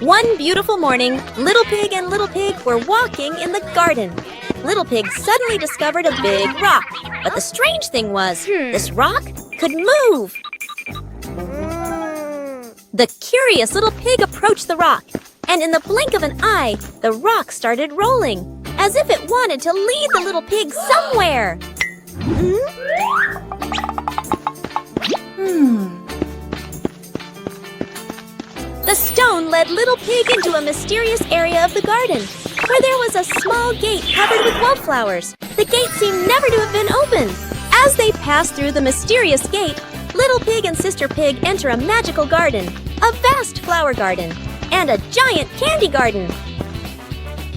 One beautiful morning, Little Pig and Little Pig were walking in the garden. Little Pig suddenly discovered a big rock. But the strange thing was, this rock could move. The curious Little Pig approached the rock, and in the blink of an eye, the rock started rolling, as if it wanted to lead the Little Pig somewhere. The stone led Little Pig into a mysterious area of the garden, where there was a small gate covered with wildflowers. The gate seemed never to have been opened. As they passed through the mysterious gate, Little Pig and Sister Pig enter a magical garden, a vast flower garden, and a giant candy garden.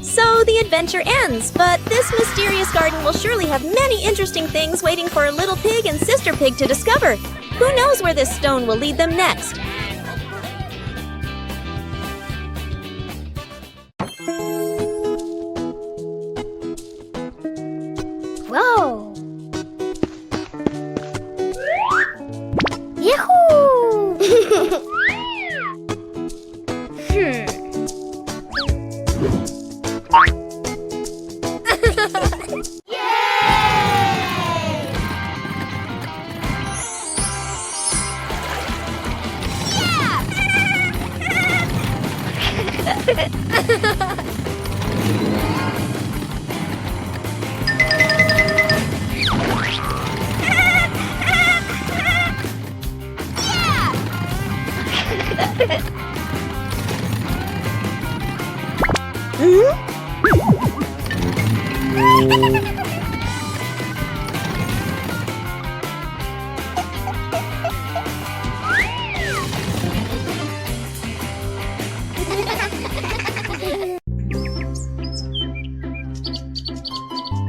So the adventure ends, but this mysterious garden will surely have many interesting things waiting for Little Pig and Sister Pig to discover. Who knows where this stone will lead them next? Whoa! Yahoo!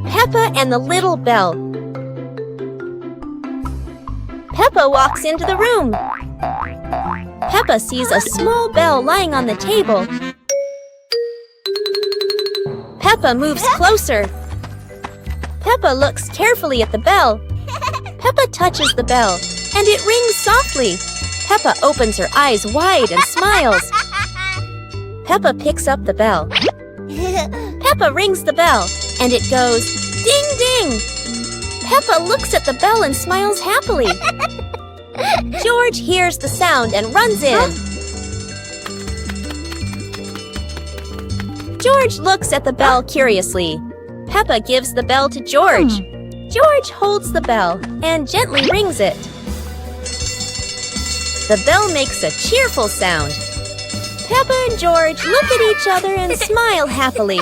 Peppa and the Little Bell. Peppa walks into the room. Peppa sees a small bell lying on the table. Peppa moves closer. Peppa looks carefully at the bell. Peppa touches the bell, and it rings softly. Peppa opens her eyes wide and smiles. Peppa picks up the bell. Peppa rings the bell, and it goes ding ding. Peppa looks at the bell and smiles happily. George hears the sound and runs in. George looks at the bell curiously. Peppa gives the bell to George. George holds the bell and gently rings it. The bell makes a cheerful sound. Peppa and George look at each other and smile happily.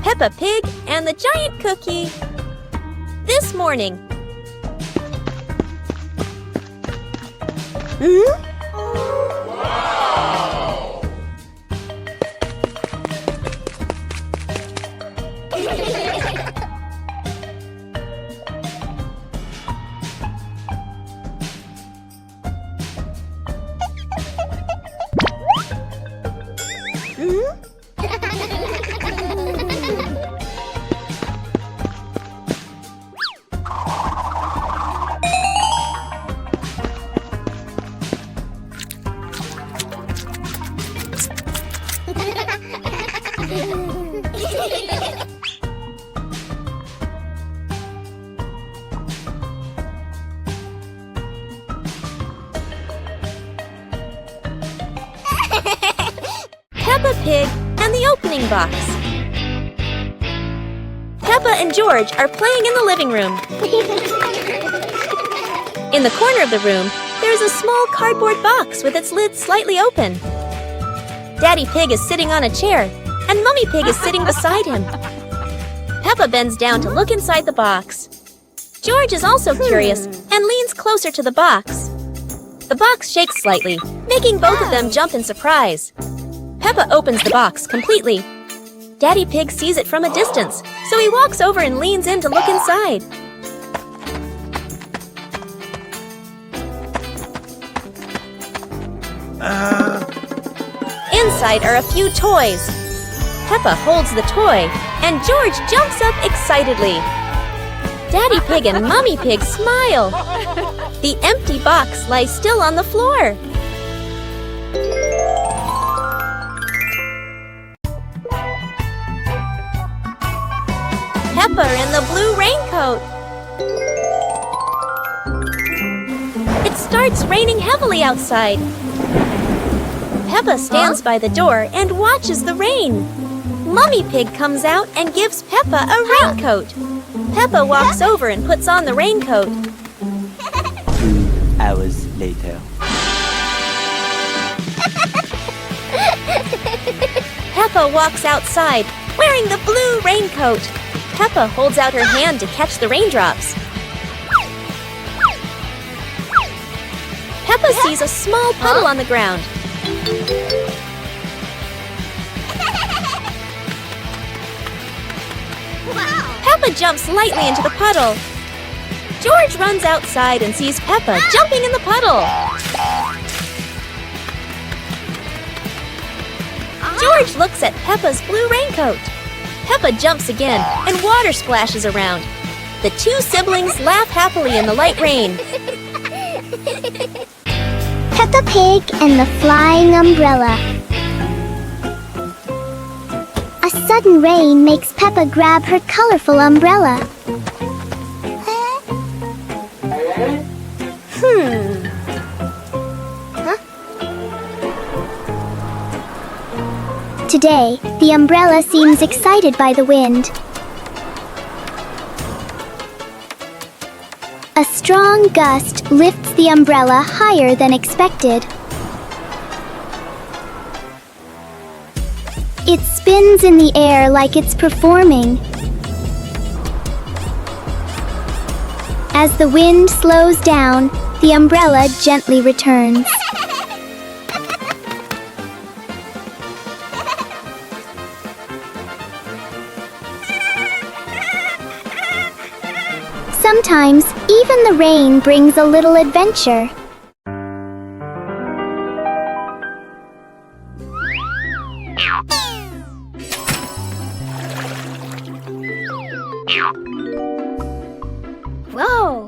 Peppa Pig and the Giant Cookie. This morning. Peppa Pig and the opening box. Peppa and George are playing in the living room. In the corner of the room, there is a small cardboard box with its lid slightly open. Daddy Pig is sitting on a chair, and Mummy Pig is sitting beside him. Peppa bends down to look inside the box. George is also curious and leans closer to the box. The box shakes slightly, making both of them jump in surprise. Peppa opens the box completely. Daddy Pig sees it from a distance, so he walks over and leans in to look inside. Inside are a few toys. Peppa holds the toy, and George jumps up excitedly. Daddy Pig and Mummy Pig smile. The empty box lies still on the floor. Peppa in the blue raincoat. It starts raining heavily outside. Peppa stands by the door and watches the rain. Mummy Pig comes out and gives Peppa a raincoat. Peppa walks over and puts on the raincoat. 2 hours later. Peppa walks outside, wearing the blue raincoat. Peppa holds out her hand to catch the raindrops. Peppa sees a small puddle on the ground. Peppa jumps lightly into the puddle. George runs outside and sees Peppa jumping in the puddle. George looks at Peppa's blue raincoat. Peppa jumps again, and water splashes around. The two siblings laugh happily in the light rain. Peppa Pig and the Flying Umbrella. A sudden rain makes Peppa grab her colorful umbrella. Today, the umbrella seems excited by the wind. A strong gust lifts the umbrella higher than expected. It spins in the air like it's performing. As the wind slows down, the umbrella gently returns. Sometimes, even the rain brings a little adventure. Whoa!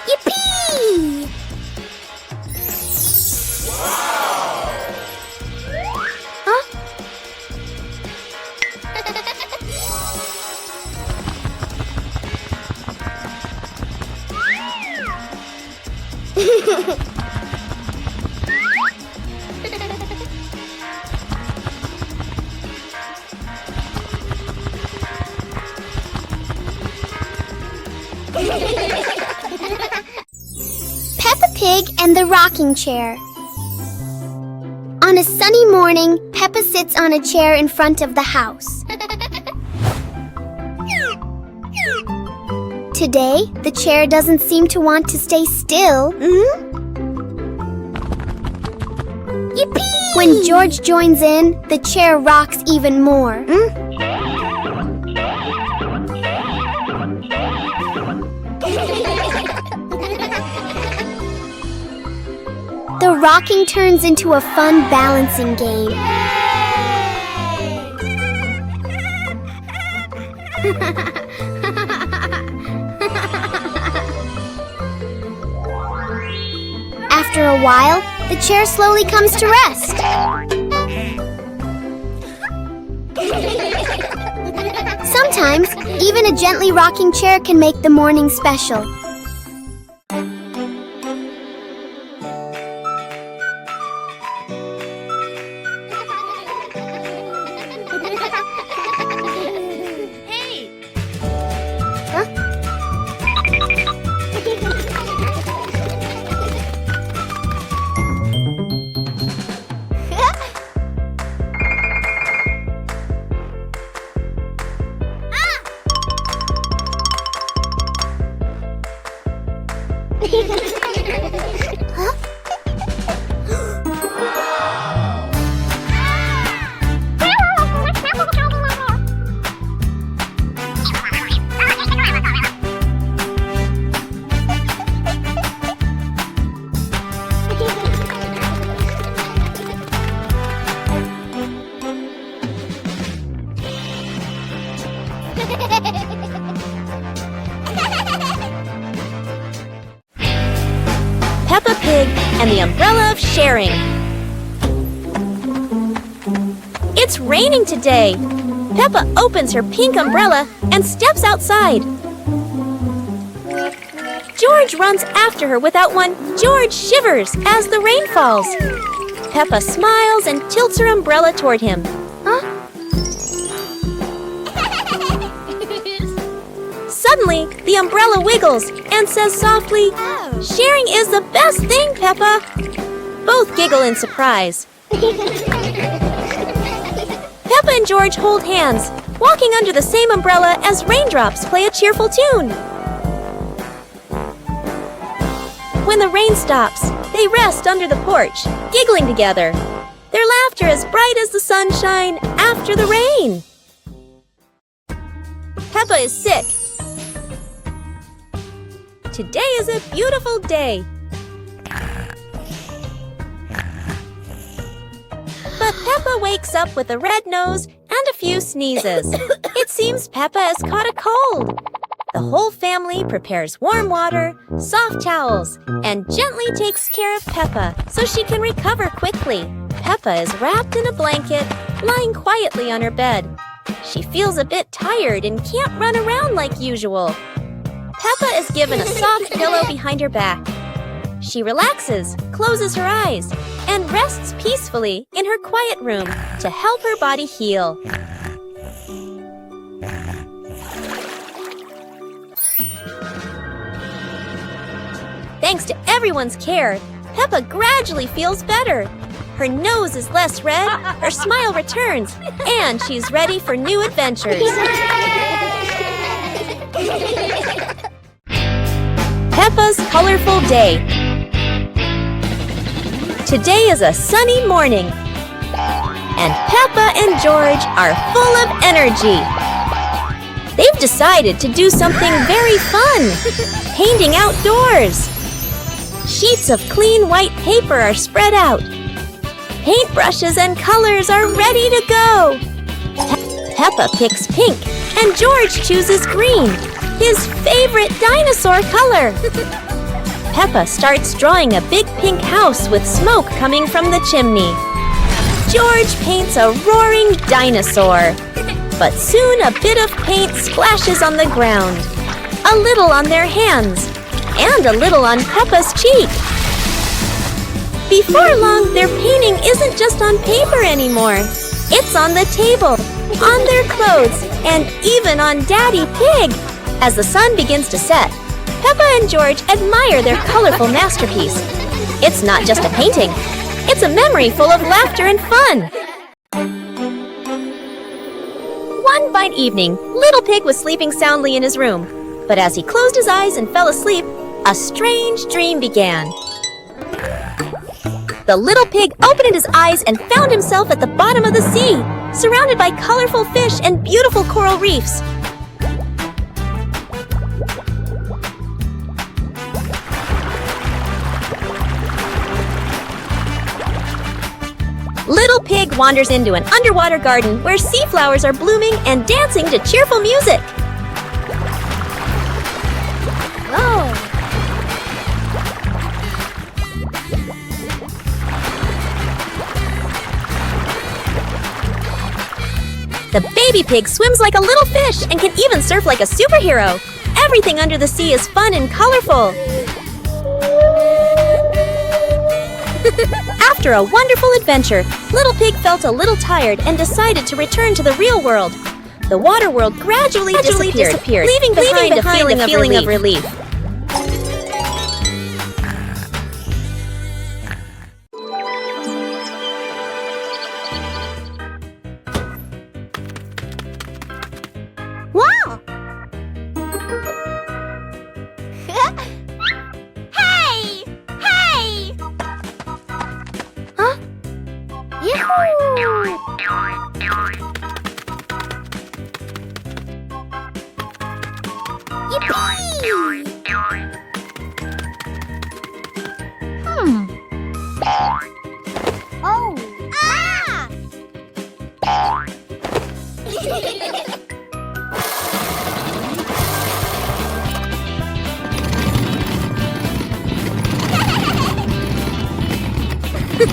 Yippee! Huh? Peppa Pig and the Rocking Chair. On a sunny morning, Peppa sits on a chair in front of the house. Today, the chair doesn't seem to want to stay still. Yippee! When George joins in, the chair rocks even more. The rocking turns into a fun balancing game. After a while, the chair slowly comes to rest. Sometimes, even a gently rocking chair can make the morning special. Hey! Huh? the umbrella of sharing. It's raining today. Peppa opens her pink umbrella and steps outside. George runs after her without one. George shivers as the rain falls. Peppa smiles and tilts her umbrella toward him. Huh? Suddenly, the umbrella wiggles and says softly, "Sharing is the best thing, Peppa." Both giggle in surprise. Peppa and George hold hands, walking under the same umbrella as raindrops play a cheerful tune. When the rain stops, they rest under the porch, giggling together. Their laughter as bright as the sunshine after the rain. Peppa is sick. Today is a beautiful day. But Peppa wakes up with a red nose and a few sneezes. It seems Peppa has caught a cold. The whole family prepares warm water, soft towels, and gently takes care of Peppa so she can recover quickly. Peppa is wrapped in a blanket, lying quietly on her bed. She feels a bit tired and can't run around like usual. Peppa is given a soft pillow behind her back. She relaxes, closes her eyes, and rests peacefully in her quiet room to help her body heal. Thanks to everyone's care, Peppa gradually feels better. Her nose is less red, her smile returns, and she's ready for new adventures. Peppa's colorful day. Today is a sunny morning, and Peppa and George are full of energy. They've decided to do something very fun, painting outdoors. Sheets of clean white paper are spread out. Paintbrushes and colors are ready to go. Peppa picks pink, and George chooses green, his favorite dinosaur color. Peppa starts drawing a big pink house with smoke coming from the chimney. George paints a roaring dinosaur. But soon a bit of paint splashes on the ground. A little on their hands, and a little on Peppa's cheek. Before long, their painting isn't just on paper anymore. It's on the table, on their clothes, and even on Daddy Pig. As the sun begins to set, Peppa and George admire their colorful masterpiece. It's not just a painting. It's a memory full of laughter and fun. One fine evening, Little Pig was sleeping soundly in his room. But as he closed his eyes and fell asleep, a strange dream began. The little pig opened his eyes and found himself at the bottom of the sea, surrounded by colorful fish and beautiful coral reefs. Little Pig wanders into an underwater garden where sea flowers are blooming and dancing to cheerful music. Whoa! The baby pig swims like a little fish and can even surf like a superhero. Everything under the sea is fun and colorful. After a wonderful adventure, Little Pig felt a little tired and decided to return to the real world. The water world gradually disappeared, leaving behind a feeling of relief. Wow! Hey! Hey! Huh? Yahoo! Yippee! On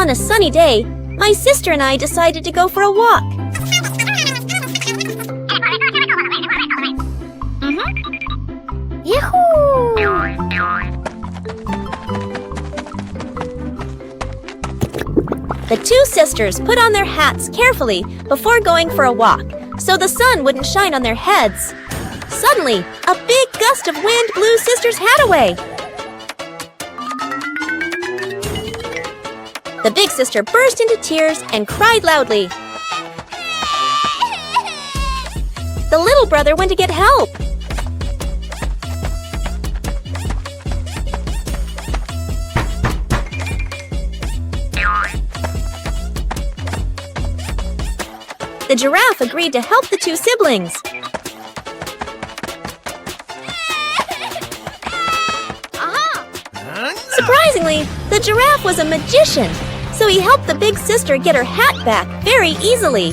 a sunny day, my sister and I decided to go for a walk. Yahoo! The two sisters put on their hats carefully before going for a walk, so the sun wouldn't shine on their heads. Suddenly, a big gust of wind blew Sister's hat away. The big sister burst into tears and cried loudly. The little brother went to get help. The giraffe agreed to help the two siblings. Surprisingly, the giraffe was a magician, so he helped the big sister get her hat back very easily.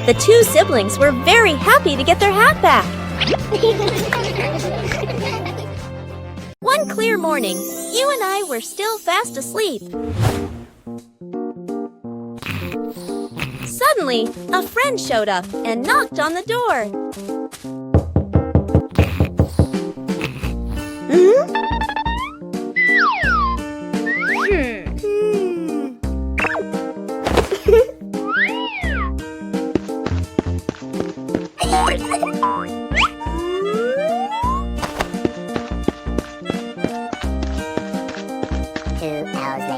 The two siblings were very happy to get their hat back. One clear morning, you and I were still fast asleep. Suddenly, a friend showed up and knocked on the door.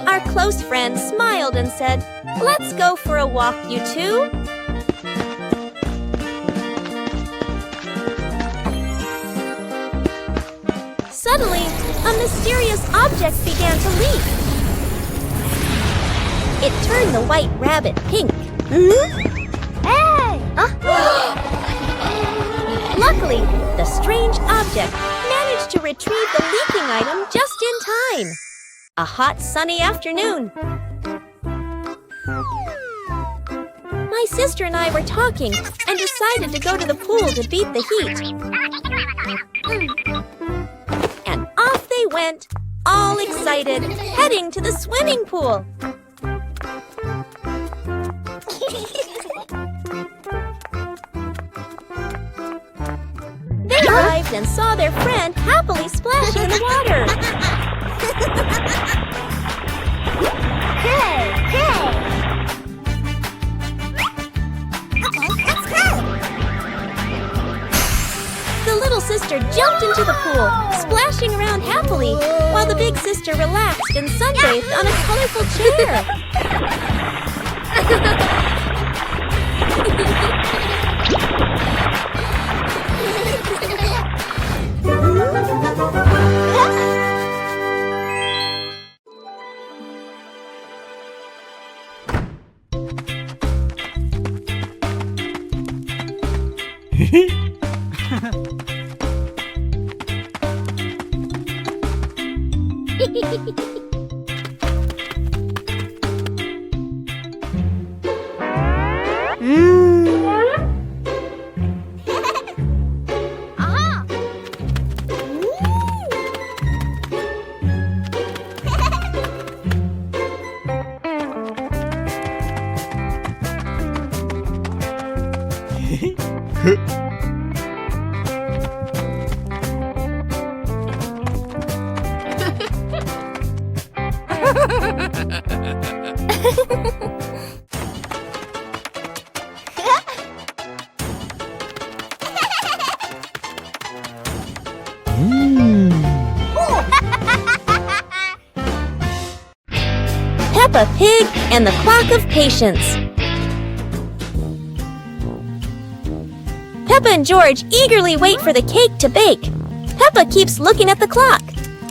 Our close friend smiled and said, "Let's go for a walk, you two." Suddenly, a mysterious object began to leap. It turned the white rabbit pink. Hey! Luckily, the strange object managed to retrieve the leaking item just in time. A hot, sunny afternoon. My sister and I were talking and decided to go to the pool to beat the heat. And off they went, all excited, heading to the swimming pool. They arrived and saw their friend happily splashing in the water. The little sister jumped into the pool, splashing around happily, while the big sister relaxed and sunbathed on a colorful chair. Peppa Pig and the Clock of Patience. Peppa and George eagerly wait for the cake to bake. Peppa keeps looking at the clock.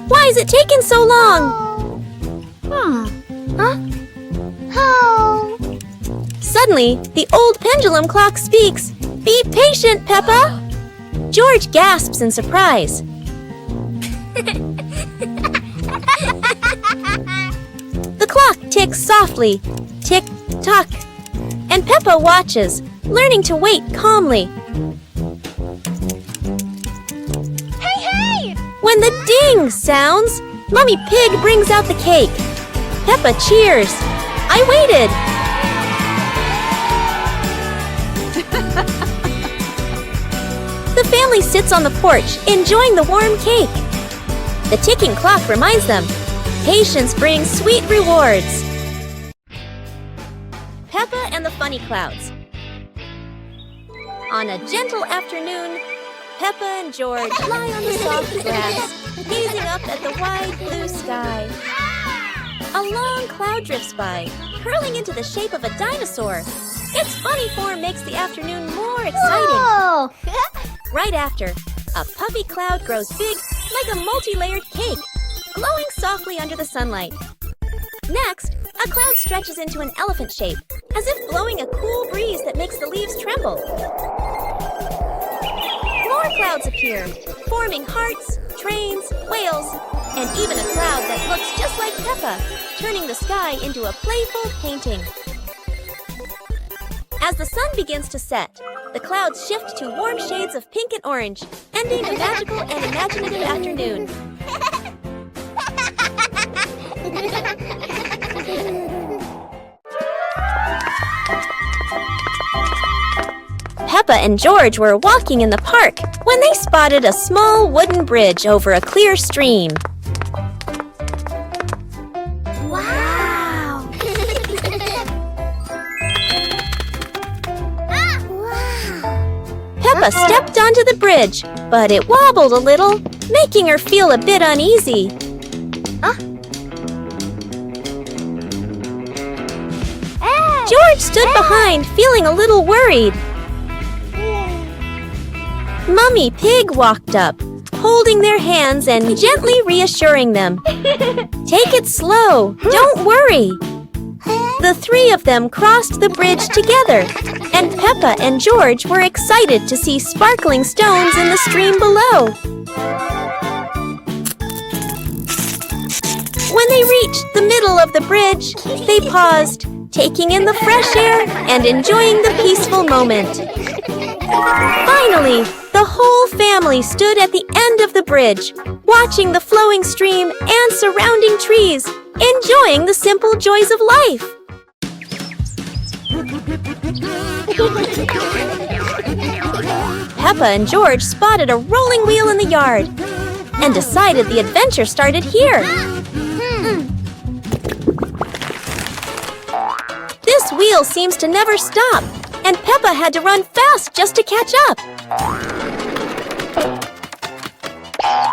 Why is it taking so long? Oh. Suddenly, the old pendulum clock speaks. Be patient, Peppa! George gasps in surprise. clock ticks softly, tick-tock, and Peppa watches, learning to wait calmly. Hey! When the ding sounds, Mummy Pig brings out the cake. Peppa cheers. I waited. The family sits on the porch, enjoying the warm cake. The ticking clock reminds them, patience brings sweet rewards. Peppa and the Funny Clouds. On a gentle afternoon, Peppa and George lie on the soft grass, gazing up at the wide blue sky. A long cloud drifts by, curling into the shape of a dinosaur. Its funny form makes the afternoon more exciting. Whoa! Right after, a puffy cloud grows big like a multi-layered cake, glowing softly under the sunlight. Next, a cloud stretches into an elephant shape, as if blowing a cool breeze that makes the leaves tremble. More clouds appear, forming hearts, trains, whales, and even a cloud that looks just like Peppa, turning the sky into a playful painting. As the sun begins to set, the clouds shift to warm shades of pink and orange, ending a magical and imaginative afternoon. Peppa and George were walking in the park when they spotted a small wooden bridge over a clear stream. Wow! Peppa stepped onto the bridge, but it wobbled a little, making her feel a bit uneasy. George stood behind, feeling a little worried. Mummy Pig walked up, holding their hands and gently reassuring them. Take it slow, don't worry. The three of them crossed the bridge together, and Peppa and George were excited to see sparkling stones in the stream below. When they reached the middle of the bridge, they paused, taking in the fresh air and enjoying the peaceful moment. Finally, the whole family stood at the end of the bridge, watching the flowing stream and surrounding trees, enjoying the simple joys of life. Peppa and George spotted a rolling wheel in the yard and decided the adventure started here. This wheel seems to never stop, and Peppa had to run fast just to catch up.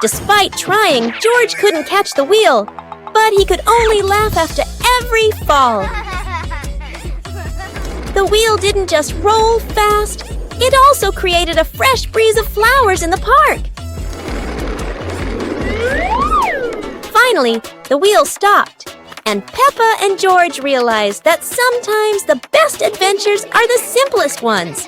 Despite trying, George couldn't catch the wheel, but he could only laugh after every fall. The wheel didn't just roll fast, it also created a fresh breeze of flowers in the park. Finally, the wheel stopped, and Peppa and George realized that sometimes the best adventures are the simplest ones.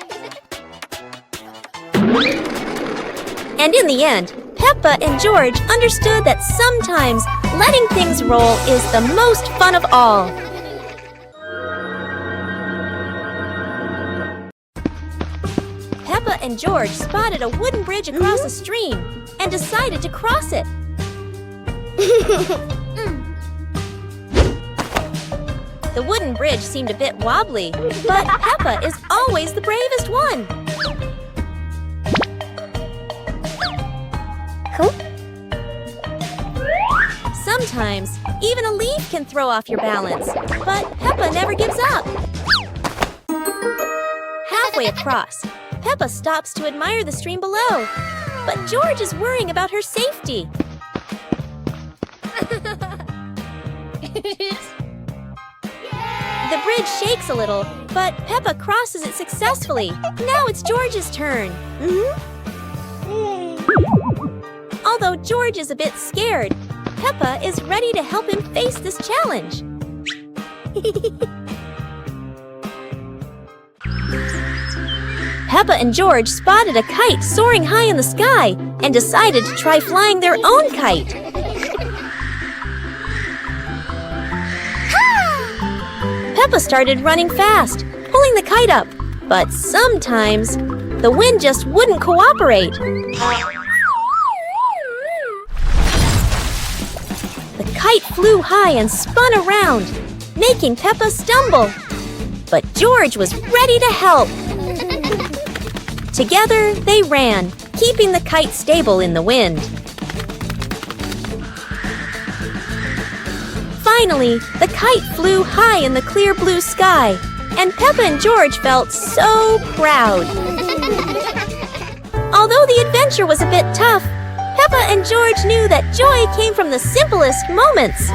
And in the end, Peppa and George understood that sometimes letting things roll is the most fun of all. Peppa and George spotted a wooden bridge across a stream and decided to cross it. The wooden bridge seemed a bit wobbly, but Peppa is always the bravest one. Sometimes, even a leaf can throw off your balance, but Peppa never gives up. Halfway across, Peppa stops to admire the stream below, but George is worrying about her safety. The bridge shakes a little, but Peppa crosses it successfully. Now it's George's turn. Although George is a bit scared, Peppa is ready to help him face this challenge. Peppa and George spotted a kite soaring high in the sky and decided to try flying their own kite. Peppa started running fast, pulling the kite up. But sometimes, the wind just wouldn't cooperate. The kite flew high and spun around, making Peppa stumble. But George was ready to help. Together, they ran, keeping the kite stable in the wind. Finally, the kite flew high in the clear blue sky, and Peppa and George felt so proud. Although the adventure was a bit tough, Peppa and George knew that joy came from the simplest moments.